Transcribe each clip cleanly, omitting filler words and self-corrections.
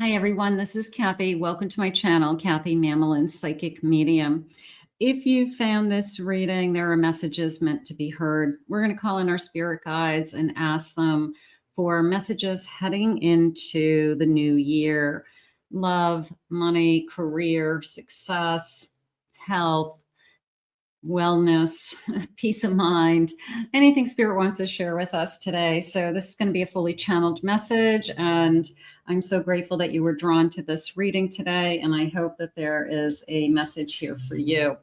Hi everyone, this is Kathy. Welcome to my channel, Kathy Mamelin, Psychic Medium. If you found this reading, there are messages meant to be heard. We're going to call in our spirit guides and ask them for messages heading into the new year. Love, money, career, success, health, wellness, peace of mind, anything spirit wants to share with us today. So this is going to be a fully channeled message, and I'm so grateful that you were drawn to this reading today, and I hope that there is a message here for you.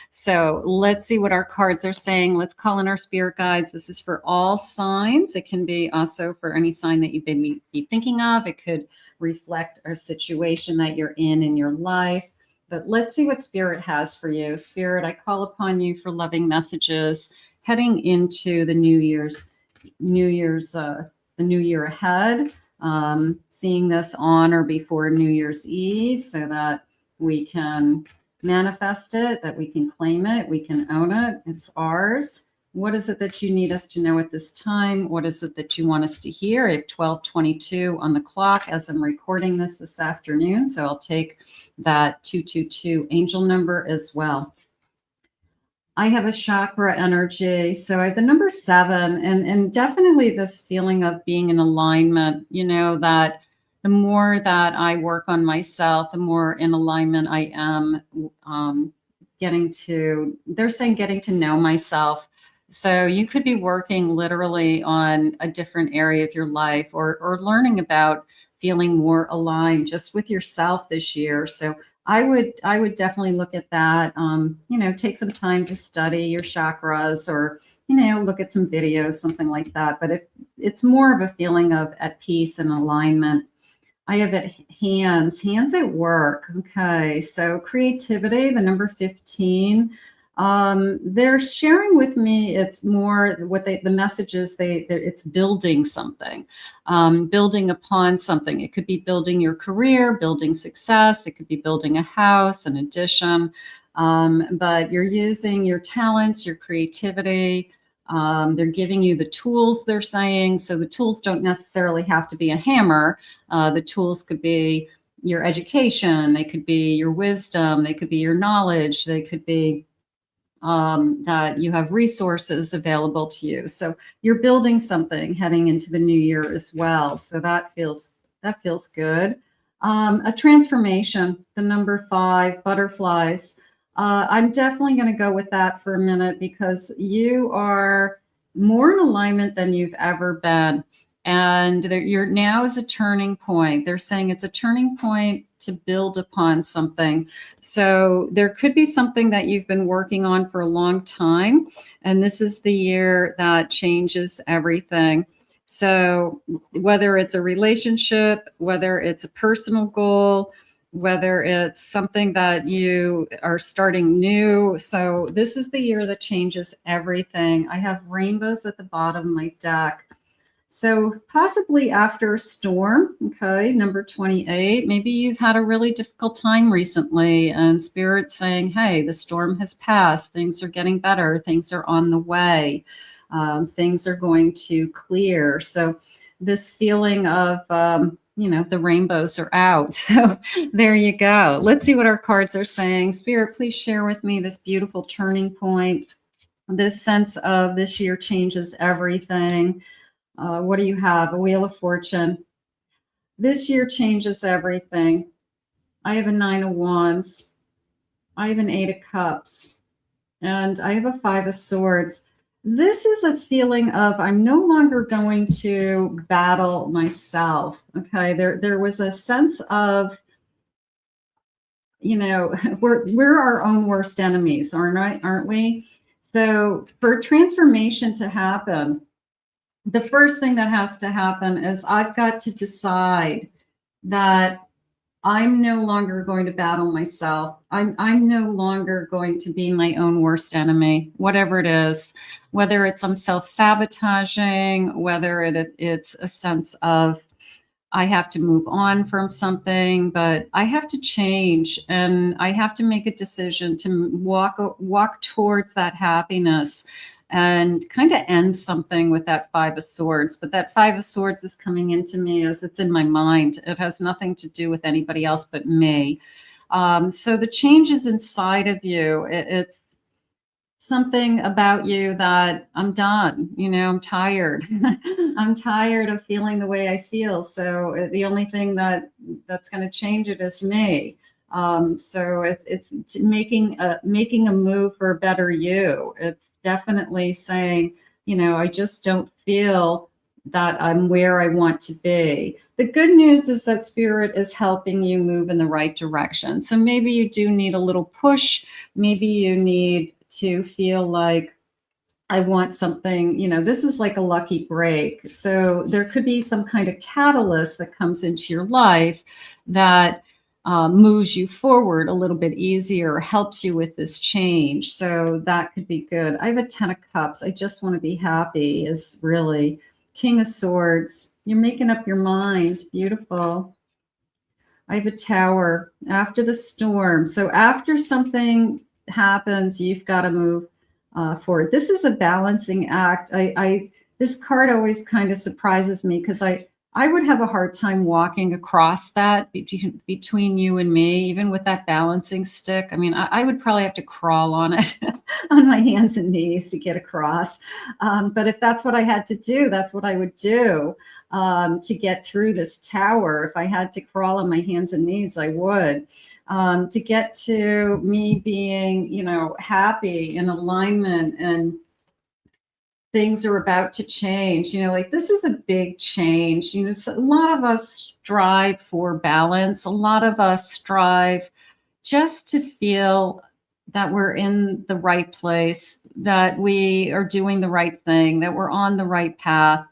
So let's see what our cards are saying. Let's call in our spirit guides. This is for all signs. It can be also for any sign that you may be thinking of. It could reflect a situation that you're in your life. But let's see what Spirit has for you. Spirit, I call upon you for loving messages heading into the new year ahead. Seeing this on or before New Year's Eve so that we can manifest it, that we can claim it, we can own it. It's ours. What is it that you need us to know at this time? What is it that you want us to hear? I have 12:22 on the clock as I'm recording this afternoon. So I'll take that 222 angel number as well. I have a chakra energy. So I have the number 7 and definitely this feeling of being in alignment, you know, that the more that I work on myself, the more in alignment I am getting to know myself. So you could be working literally on a different area of your life or learning about feeling more aligned just with yourself this year. So I would definitely look at that. Take some time to study your chakras or, look at some videos, something like that. But it's more of a feeling of at peace and alignment. I have it hands at work. Okay. So creativity, the number 15. They're sharing with me, it's more what the messages, it's building something, building upon something. It could be building your career, building success. It could be building a house, an addition. But you're using your talents, your creativity. They're giving you the tools, they're saying. So the tools don't necessarily have to be a hammer. The tools could be your education. They could be your wisdom. They could be your knowledge. They could be that you have resources available to you. So you're building something heading into the new year as well. So that feels good. A transformation, the number 5, butterflies. I'm definitely going to go with that for a minute because you are more in alignment than you've ever been. And now is a turning point. They're saying it's a turning point to build upon something. So there could be something that you've been working on for a long time. And this is the year that changes everything. So whether it's a relationship, whether it's a personal goal, whether it's something that you are starting new. So this is the year that changes everything. I have rainbows at the bottom of my deck. So possibly after a storm, okay, number 28, maybe you've had a really difficult time recently and Spirit's saying, hey, the storm has passed. Things are getting better. Things are on the way. Things are going to clear. So this feeling of, the rainbows are out. So there you go. Let's see what our cards are saying. Spirit, please share with me this beautiful turning point. This sense of this year changes everything. What do you have? A Wheel of Fortune. This year changes everything. I have a 9 of Wands. I have an 8 of Cups. And I have a 5 of Swords. This is a feeling of I'm no longer going to battle myself. Okay. There was a sense of, we're our own worst enemies, aren't we? So for transformation to happen, the first thing that has to happen is I've got to decide that I'm no longer going to battle myself. I'm no longer going to be my own worst enemy, whatever it is, whether it's I'm self-sabotaging, whether it's a sense of I have to move on from something, but I have to change and I have to make a decision to walk towards that happiness. and kind of end something with that Five of Swords. But that Five of Swords is coming into me as it's in my mind. It has nothing to do with anybody else but me. So the changes inside of you, it's something about you that I'm done. You know, I'm tired. I'm tired of feeling the way I feel. So the only thing that's going to change it is me. So it's making a move for a better you. It's definitely saying, you know, I just don't feel that I'm where I want to be. The good news is that Spirit is helping you move in the right direction. So maybe you do need a little push. Maybe you need to feel like, I want something, you know, this is like a lucky break. So there could be some kind of catalyst that comes into your life that moves you forward a little bit easier, helps you with this change. So that could be good. I have a 10 of Cups. I just want to be happy is really King of Swords. You're making up your mind. Beautiful. I have a Tower. After the storm. So after something happens, you've got to move forward. This is a balancing act. This card always kind of surprises me because I would have a hard time walking across that between you and me, even with that balancing stick. I mean, I would probably have to crawl on it on my hands and knees to get across. But if that's what I had to do, that's what I would do to get through this tower. If I had to crawl on my hands and knees, I would. To get to me being, you know, happy in alignment and things are about to change, you know, like this is a big change. You know, so a lot of us strive for balance. A lot of us strive just to feel that we're in the right place, that we are doing the right thing, that we're on the right path.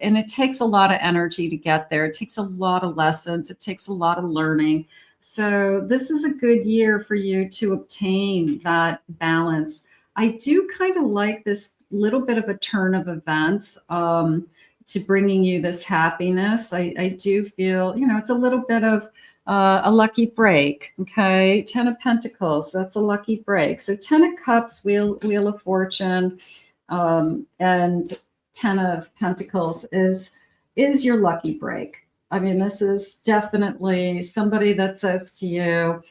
And it takes a lot of energy to get there. It takes a lot of lessons. It takes a lot of learning. So this is a good year for you to obtain that balance. I do kind of like this little bit of a turn of events to bringing you this happiness. I do feel, you know, it's a little bit of a lucky break. Okay. 10 of Pentacles. That's a lucky break. So 10 of Cups, Wheel of Fortune, and 10 of Pentacles is your lucky break. I mean, this is definitely somebody that says to you,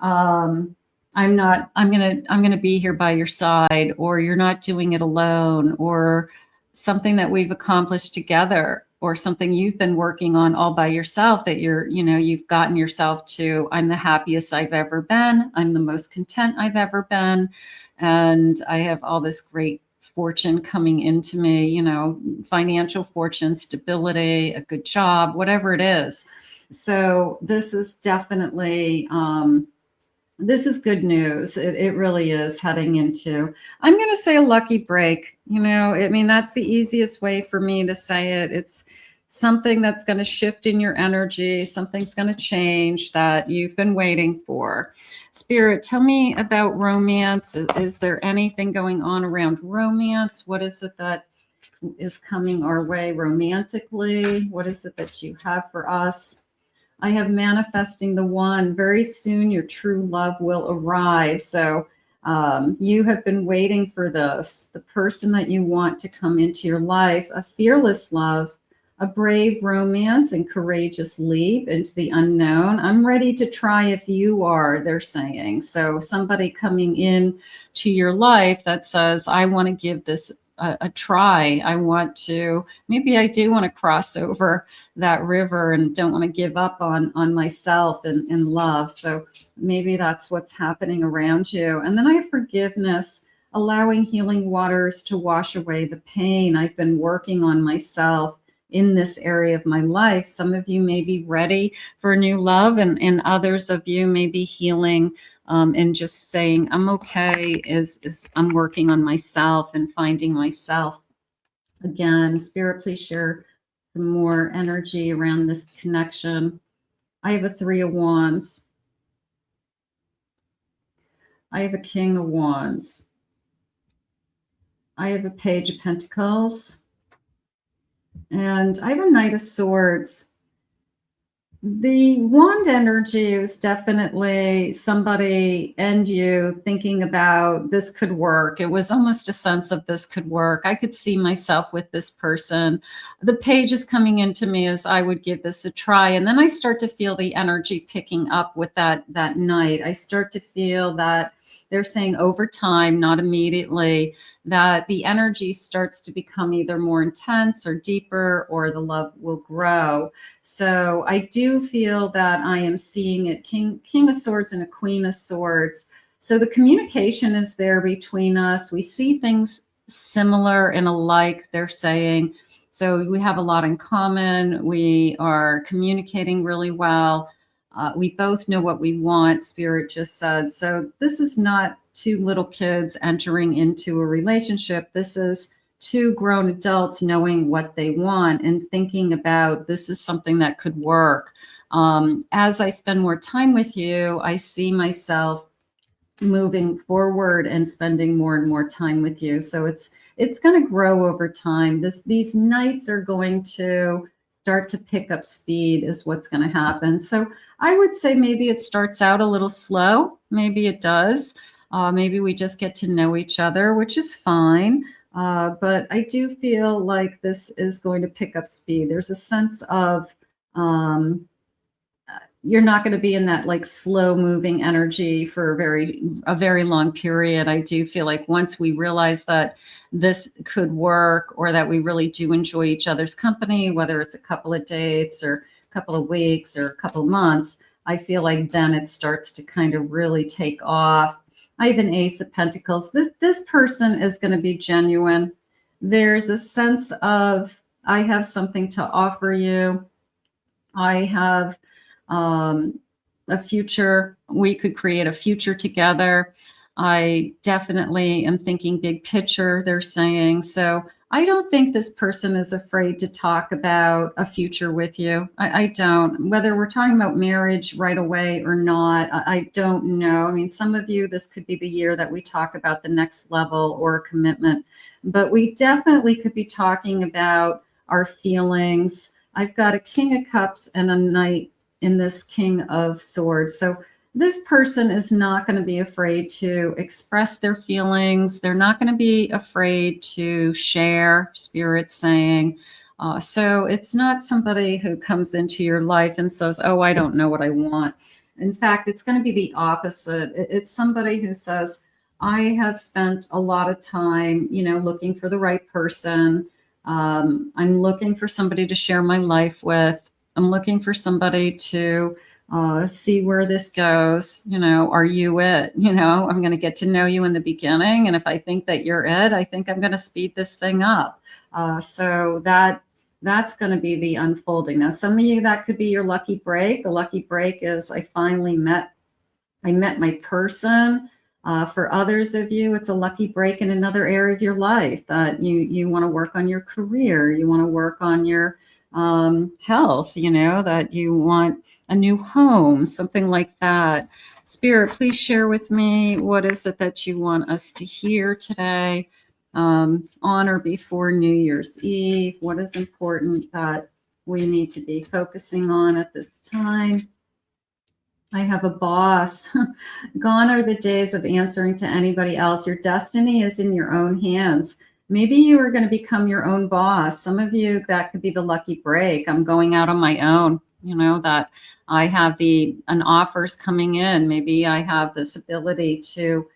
I'm going to be here by your side, or you're not doing it alone, or something that we've accomplished together, or something you've been working on all by yourself that you've gotten yourself to, I'm the happiest I've ever been. I'm the most content I've ever been. And I have all this great fortune coming into me, you know, financial fortune, stability, a good job, whatever it is. So this is definitely, this is good news. It really is heading into, I'm going to say a lucky break. You know, I mean, that's the easiest way for me to say it. It's something that's going to shift in your energy. Something's going to change that you've been waiting for. Spirit, tell me about romance. Is there anything going on around romance? What is it that is coming our way romantically? What is it that you have for us? I have manifesting the one. Very soon your true love will arrive. So you have been waiting for this. The person that you want to come into your life, a fearless love, a brave romance, and courageous leap into the unknown. I'm ready to try if you are, they're saying. So somebody coming in to your life that says, I want to give this a try. I want to, maybe I do want to cross over that river and don't want to give up on myself and love. So maybe that's what's happening around you. And then I have forgiveness, allowing healing waters to wash away the pain. I've been working on myself in this area of my life. Some of you may be ready for new love, and others of you may be healing and just saying, I'm okay, is I'm working on myself and finding myself. Again, Spirit, please share some more energy around this connection. I have a 3 of Wands. I have a King of Wands. I have a Page of Pentacles. And I have a Knight of Swords. The wand energy is definitely somebody and you thinking about this could work. It was almost a sense of this could work. I could see myself with this person. The page is coming into me as I would give this a try. And then I start to feel the energy picking up with that night. I start to feel that they're saying over time, not immediately, that the energy starts to become either more intense or deeper, or the love will grow. So I do feel that I am seeing it, King of Swords and a Queen of Swords. So the communication is there between us. We see things similar and alike, they're saying. So we have a lot in common. We are communicating really well. We both know what we want, Spirit just said. So this is not two little kids entering into a relationship. This is two grown adults knowing what they want and thinking about this is something that could work. As I spend more time with you, I see myself moving forward and spending more and more time with you. So it's going to grow over time. These nights are going to start to pick up speed is what's going to happen. So I would say maybe it starts out a little slow. Maybe it does. Maybe we just get to know each other, which is fine. But I do feel like this is going to pick up speed. There's a sense of you're not going to be in that like slow moving energy for a very long period. I do feel like once we realize that this could work, or that we really do enjoy each other's company, whether it's a couple of dates or a couple of weeks or a couple of months, I feel like then it starts to kind of really take off. I have an Ace of Pentacles. This person is going to be genuine. There's a sense of, I have something to offer you. I have a future. We could create a future together. I definitely am thinking big picture, they're saying. So I don't think this person is afraid to talk about a future with you. I don't. Whether we're talking about marriage right away or not, I don't know. I mean, some of you, this could be the year that we talk about the next level or a commitment, but we definitely could be talking about our feelings. I've got a King of Cups and a Knight in this King of Swords. So this person is not going to be afraid to express their feelings. They're not going to be afraid to share, Spirit saying. So it's not somebody who comes into your life and says, oh, I don't know what I want. In fact, it's going to be the opposite. It's somebody who says, I have spent a lot of time, looking for the right person. I'm looking for somebody to share my life with. I'm looking for somebody to see where this goes. Are you it? I'm going to get to know you in the beginning. And if I think that you're it, I think I'm going to speed this thing up. So that's going to be the unfolding. Now, some of you, that could be your lucky break. The lucky break is I met my person. For others of you, it's a lucky break in another area of your life that you want to work on your career. You want to work on your health, that you want a new home, something like that. Spirit, please share with me, what is it that you want us to hear today? On or before New Year's Eve? What is important that we need to be focusing on at this time? I have a boss. Gone are the days of answering to anybody else. Your destiny is in your own hands. Maybe you are going to become your own boss. Some of you, that could be the lucky break. I'm going out on my own, that I have an offers coming in. Maybe I have this ability to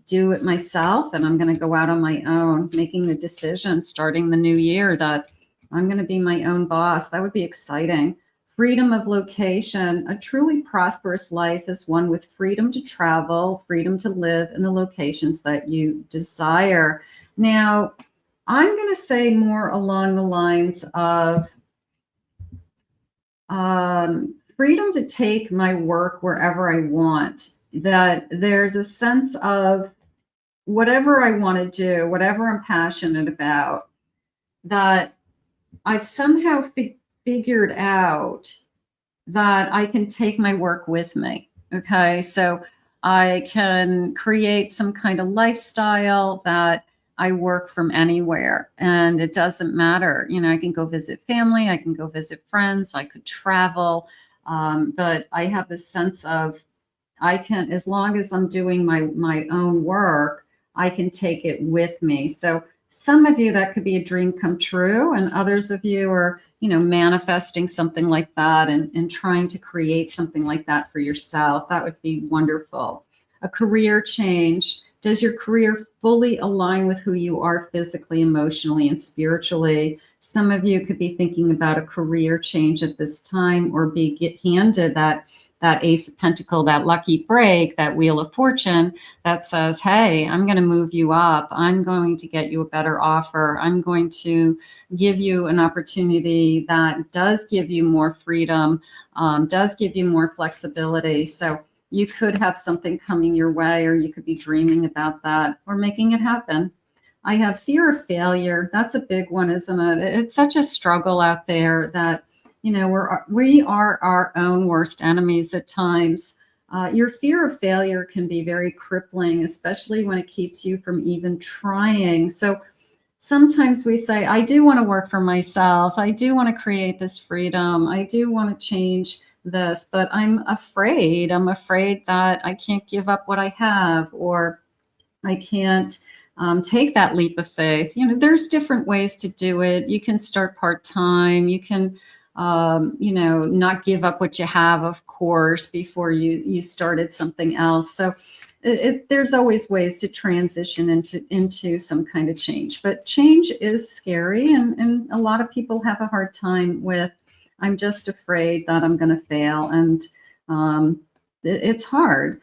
do it myself, and I'm going to go out on my own, making the decision starting the new year that I'm going to be my own boss. That would be exciting. Freedom of location. A truly prosperous life is one with freedom to travel, freedom to live in the locations that you desire. Now, I'm going to say more along the lines of freedom to take my work wherever I want. That there's a sense of whatever I want to do, whatever I'm passionate about, that I've somehow figured out that I can take my work with me. Okay. So I can create some kind of lifestyle that I work from anywhere, and it doesn't matter. You know, I can go visit family, I can go visit friends, I could travel. But I have this sense of I can, as long as I'm doing my own work, I can take it with me. So some of you, that could be a dream come true, and others of you are, you know, manifesting something like that and trying to create something like that for yourself. That would be wonderful. A career change. Does your career fully align with who you are physically, emotionally, and spiritually? Some of you could be thinking about a career change at this time, or get handed that Ace of Pentacle, that lucky break, that Wheel of Fortune that says, hey, I'm going to move you up. I'm going to get you a better offer. I'm going to give you an opportunity that does give you more freedom, does give you more flexibility. So you could have something coming your way, or you could be dreaming about that or making it happen. I have fear of failure. That's a big one, isn't it? It's such a struggle out there that, you know, we are our own worst enemies at times. Your fear of failure can be very crippling, especially when it keeps you from even trying. So sometimes we say, I do want to work for myself. I do want to create this freedom. I do want to change this, but I'm afraid. I'm afraid that I can't give up what I have, or I can't take that leap of faith. You know, there's different ways to do it. You can start part-time. You can you know, not give up what you have, of course, before you started something else. So there's always ways to transition into some kind of change. But change is scary, and a lot of people have a hard time with, I'm just afraid that I'm going to fail, and it's hard.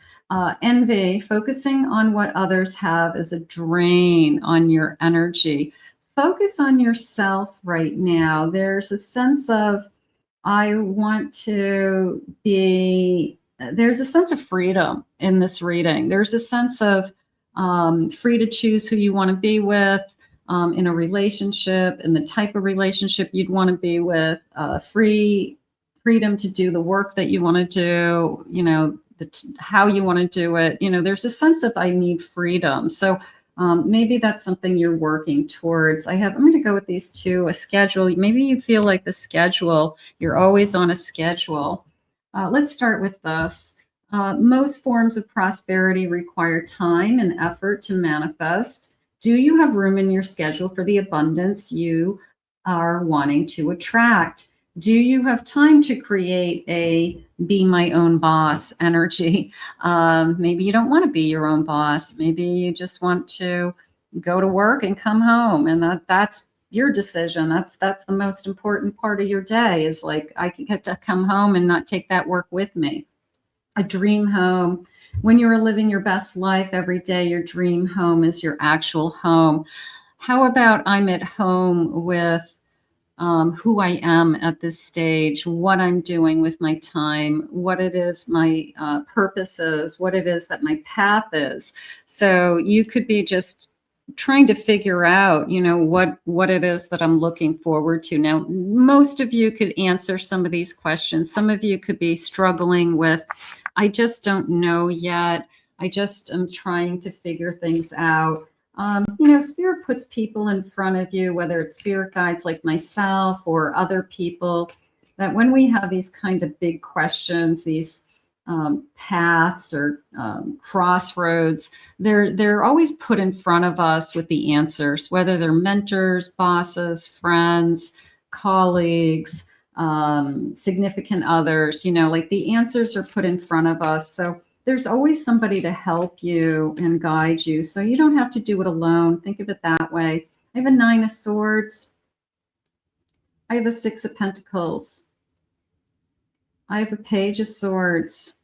Envy, focusing on what others have, is a drain on your energy. Focus on yourself right now. There's a sense of, I want to be, there's a sense of freedom in this reading. There's a sense of free to choose who you want to be with in a relationship, and the type of relationship you'd want to be with, freedom to do the work that you want to do, you know, how you want to do it. You know, there's a sense of, I need freedom. So maybe that's something you're working towards. I'm going to go with these two. A schedule. Maybe you feel like the schedule, you're always on a schedule. Let's start with this. Most forms of prosperity require time and effort to manifest. Do you have room in your schedule for the abundance you are wanting to attract? Do you have time to create a be my own boss energy? Maybe you don't want to be your own boss. Maybe you just want to go to work and come home, and that's your decision. That's the most important part of your day, is like, I can get to come home and not take that work with me. A dream home. When you're living your best life every day, your dream home is your actual home. How about, I'm at home with who I am at this stage, what I'm doing with my time, what it is my purpose is, what it is that my path is. So you could be just trying to figure out, you know, what it is that I'm looking forward to. Now, most of you could answer some of these questions. Some of you could be struggling with, I just don't know yet. I just am trying to figure things out. You know, Spirit puts people in front of you, whether it's spirit guides like myself or other people, that when we have these kind of big questions, these paths or crossroads, they're always put in front of us with the answers, whether they're mentors, bosses, friends, colleagues, significant others, you know, like the answers are put in front of us. So there's always somebody to help you and guide you. So you don't have to do it alone. Think of it that way. I have a 9 of Swords. I have a 6 of Pentacles. I have a Page of Swords.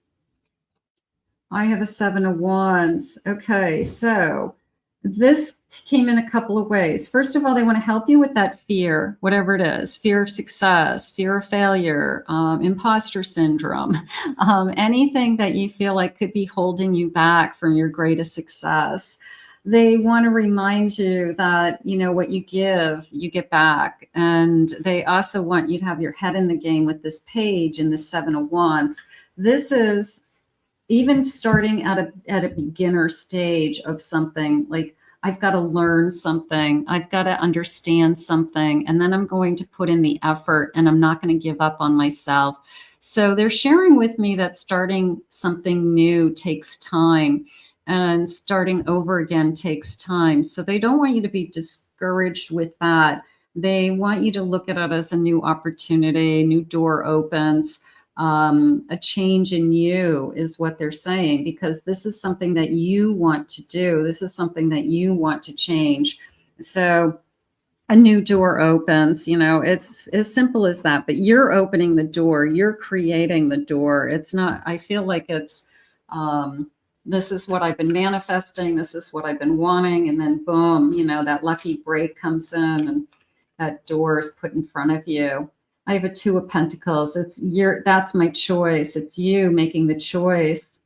I have a 7 of Wands. Okay, so this came in a couple of ways. First of all, they want to help you with that fear, whatever it is, fear of success, fear of failure, imposter syndrome, anything that you feel like could be holding you back from your greatest success. They want to remind you that, you know, what you give, you get back. And they also want you to have your head in the game with this page and the 7 of Wands. This is even starting at a beginner stage of something, like I've got to learn something. I've got to understand something. And then I'm going to put in the effort and I'm not going to give up on myself. So they're sharing with me that starting something new takes time and starting over again takes time. So they don't want you to be discouraged with that. They want you to look at it as a new opportunity, new door opens, a change in you is what they're saying, because this is something that you want to do. This is something that you want to change. So a new door opens, you know, it's as simple as that, but you're opening the door, you're creating the door. It's not, I feel like it's, this is what I've been manifesting. This is what I've been wanting. And then boom, you know, that lucky break comes in and that door is put in front of you. I have a 2 of Pentacles. That's my choice. It's you making the choice.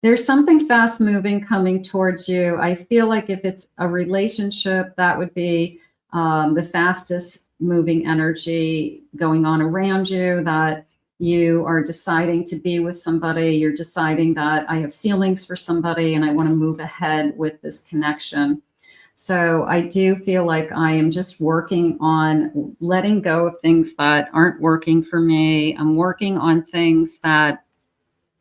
There's something fast moving coming towards you. I feel like if it's a relationship, that would be the fastest moving energy going on around you, that you are deciding to be with somebody. You're deciding that I have feelings for somebody and I want to move ahead with this connection. So I do feel like I am just working on letting go of things that aren't working for me. I'm working on things that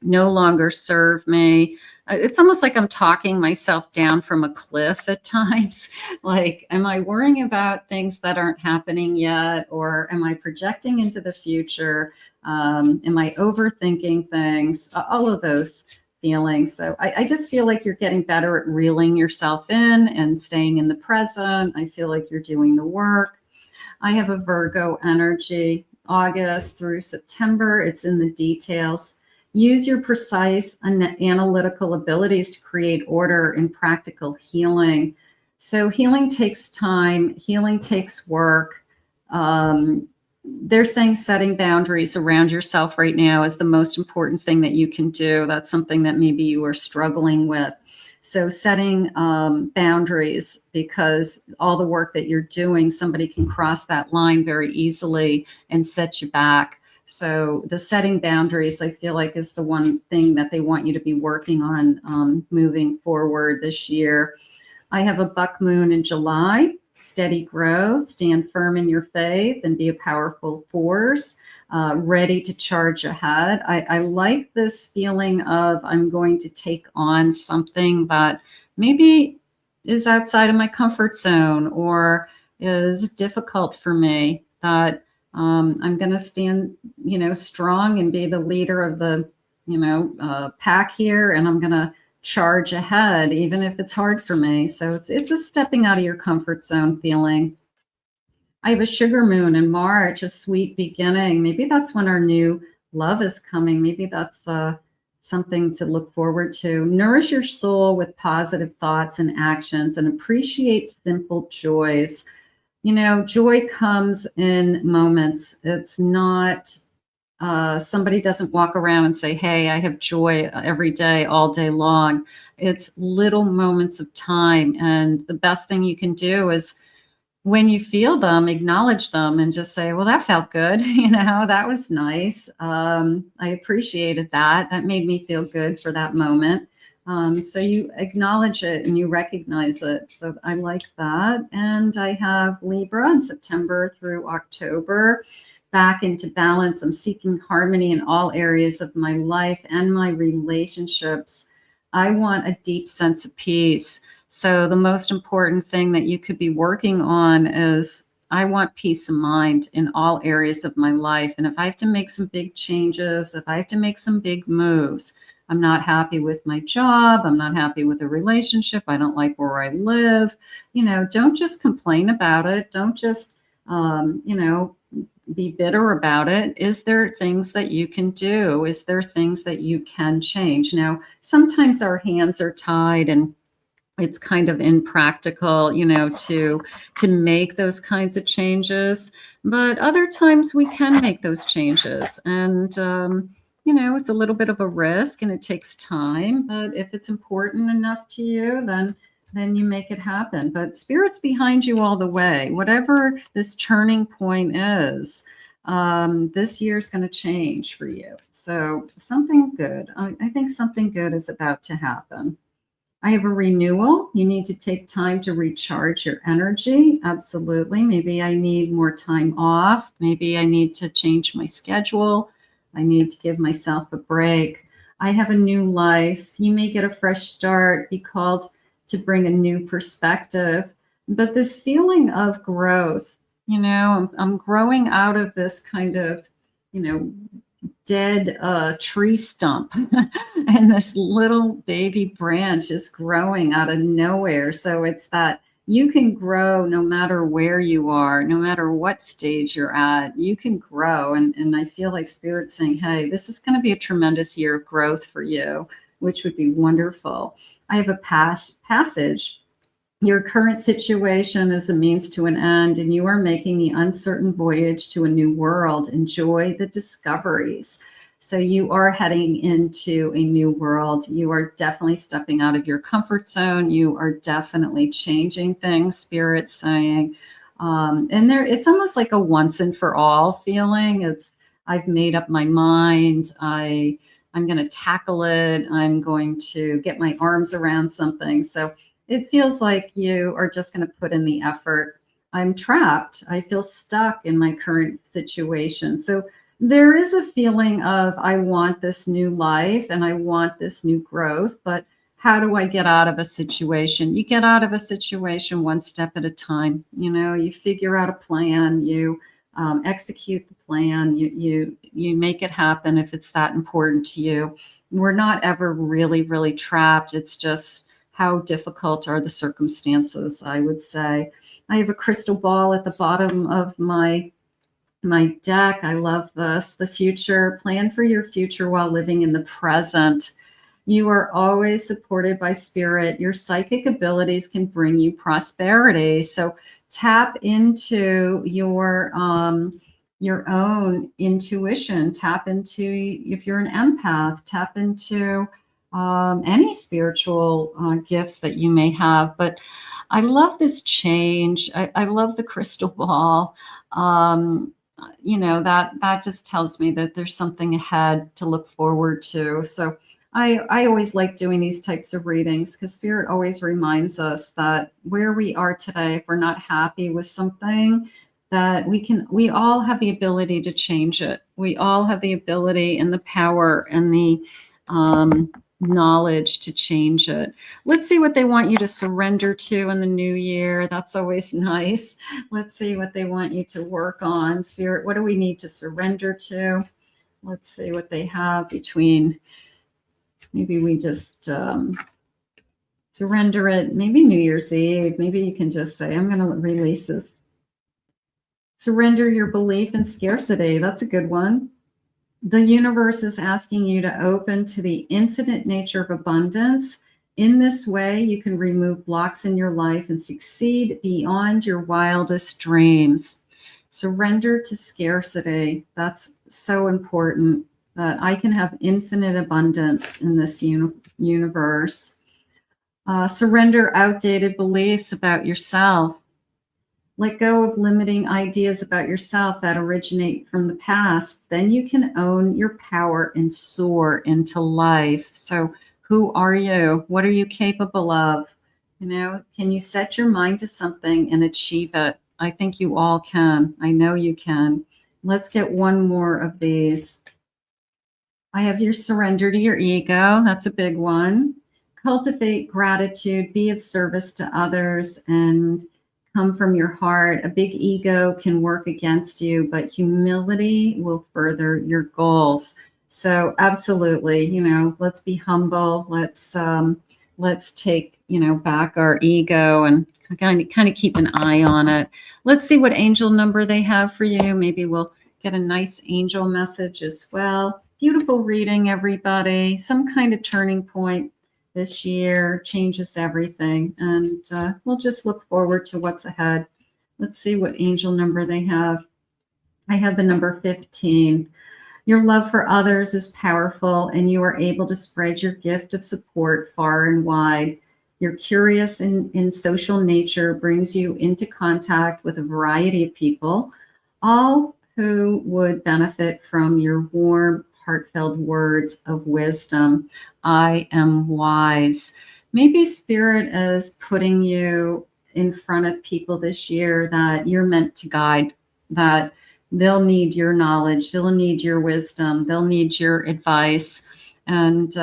no longer serve me. It's almost like I'm talking myself down from a cliff at times. Like, am I worrying about things that aren't happening yet? Or am I projecting into the future? Am I overthinking things? All of those feelings. So I just feel like you're getting better at reeling yourself in and staying in the present. I feel like you're doing the work. I have a Virgo energy, August through September. It's in the details. Use your precise and analytical abilities to create order in practical healing. So healing takes time. Healing takes work. They're saying setting boundaries around yourself right now is the most important thing that you can do. That's something that maybe you are struggling with. So setting boundaries, because all the work that you're doing, somebody can cross that line very easily and set you back. So the setting boundaries, I feel like, is the one thing that they want you to be working on moving forward this year. I have a buck moon in July. Steady growth, stand firm in your faith, and be a powerful force, ready to charge ahead. I like this feeling of I'm going to take on something that maybe is outside of my comfort zone or is difficult for me, that I'm going to stand, strong and be the leader of the, pack here, and I'm going to charge ahead, even if it's hard for me. So it's a stepping out of your comfort zone feeling. I have a sugar moon in March, a sweet beginning. Maybe that's when our new love is coming. Maybe that's something to look forward to. Nourish your soul with positive thoughts and actions and appreciate simple joys. Joy comes in moments. It's not somebody doesn't walk around and say, hey, I have joy every day, all day long. It's little moments of time. And the best thing you can do is, when you feel them, acknowledge them and just say, well, that felt good. That was nice. I appreciated that. That made me feel good for that moment. So you acknowledge it and you recognize it. So I like that. And I have Libra in September through October. Back into balance. I'm seeking harmony in all areas of my life and my relationships. I want a deep sense of peace. So the most important thing that you could be working on is, I want peace of mind in all areas of my life. And if I have to make some big changes, if I have to make some big moves, I'm not happy with my job, I'm not happy with a relationship, I don't like where I live, don't just complain about it. Don't just, be bitter about it. Is there things that you can do? Is there things that you can change? Now, sometimes our hands are tied and it's kind of impractical, to make those kinds of changes. But other times we can make those changes. And, it's a little bit of a risk and it takes time. But if it's important enough to you, then you make it happen. But Spirit's behind you all the way. Whatever this turning point is, this year's going to change for you. So something good. I think something good is about to happen. I have a renewal. You need to take time to recharge your energy. Absolutely. Maybe I need more time off. Maybe I need to change my schedule. I need to give myself a break. I have a new life. You may get a fresh start, be called to bring a new perspective. But this feeling of growth, I'm growing out of this kind of, dead tree stump and this little baby branch is growing out of nowhere. So it's that you can grow no matter where you are, no matter what stage you're at, you can grow. And I feel like Spirit's saying, hey, this is going to be a tremendous year of growth for you, which would be wonderful. I have a passage. Your current situation is a means to an end, and you are making the uncertain voyage to a new world. Enjoy the discoveries. So you are heading into a new world. You are definitely stepping out of your comfort zone. You are definitely changing things, Spirit's saying. And it's almost like a once and for all feeling. I've made up my mind. I'm going to tackle it. I'm going to get my arms around something. So it feels like you are just going to put in the effort. I'm trapped. I feel stuck in my current situation. So there is a feeling of, I want this new life and I want this new growth, but how do I get out of a situation? You get out of a situation one step at a time. You figure out a plan, you execute the plan, you make it happen if it's that important to you. We're not ever really, really trapped. It's just, how difficult are the circumstances, I would say. I have a crystal ball at the bottom of my deck. I love this. The future. Plan for your future while living in the present. You are always supported by Spirit. Your psychic abilities can bring you prosperity. So tap into your own intuition. Tap into, if you're an empath, tap into any spiritual gifts that you may have. But I love this change. I love the crystal ball. That just tells me that there's something ahead to look forward to. So I always like doing these types of readings because Spirit always reminds us that where we are today, if we're not happy with something, that we all have the ability to change it. We all have the ability and the power and the knowledge to change it. Let's see what they want you to surrender to in the new year. That's always nice. Let's see what they want you to work on. Spirit, what do we need to surrender to? Let's see what they have between, maybe we just surrender it, maybe New Year's Eve. Maybe you can just say, I'm going to release this. Surrender your belief in scarcity. That's a good one. The universe is asking you to open to the infinite nature of abundance. In this way, you can remove blocks in your life and succeed beyond your wildest dreams. Surrender to scarcity. That's so important, that I can have infinite abundance in this universe. Surrender outdated beliefs about yourself. Let go of limiting ideas about yourself that originate from the past. Then you can own your power and soar into life. So who are you? What are you capable of? Can you set your mind to something and achieve it? I think you all can. I know you can. Let's get one more of these. I have your surrender to your ego. That's a big one. Cultivate gratitude, be of service to others, and come from your heart. A big ego can work against you, but humility will further your goals. So absolutely, let's be humble. Let's take, back our ego and kind of keep an eye on it. Let's see what angel number they have for you. Maybe we'll get a nice angel message as well. Beautiful reading, everybody. Some kind of turning point this year changes everything, and we'll just look forward to what's ahead. Let's see what angel number they have. I have the number 15. Your love for others is powerful, and you are able to spread your gift of support far and wide. Your curious and social nature brings you into contact with a variety of people, all who would benefit from your warm, heartfelt words of wisdom. I am wise. maybe Spirit is putting you in front of people this year that you're meant to guide, that they'll need your knowledge, they'll need your wisdom, they'll need your advice, and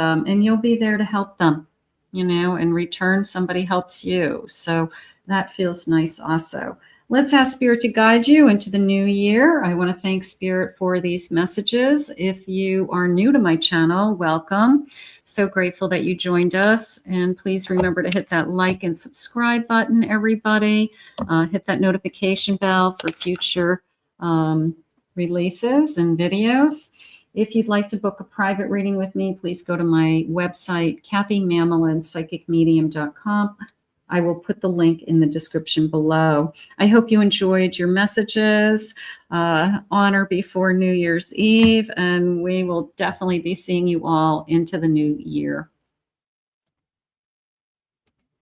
you'll be there to help them. You know, in return, somebody helps you. So that feels nice also. Let's ask Spirit to guide you into the new year. I want to thank Spirit for these messages. If you are new to my channel, welcome. So grateful that you joined us. And please remember to hit that like and subscribe button, everybody. Hit that notification bell for future releases and videos. If you'd like to book a private reading with me, please go to my website, KathyMammelin.psychicmedium.com. I will put the link in the description below. I hope you enjoyed your messages on or before New Year's Eve, and we will definitely be seeing you all into the new year.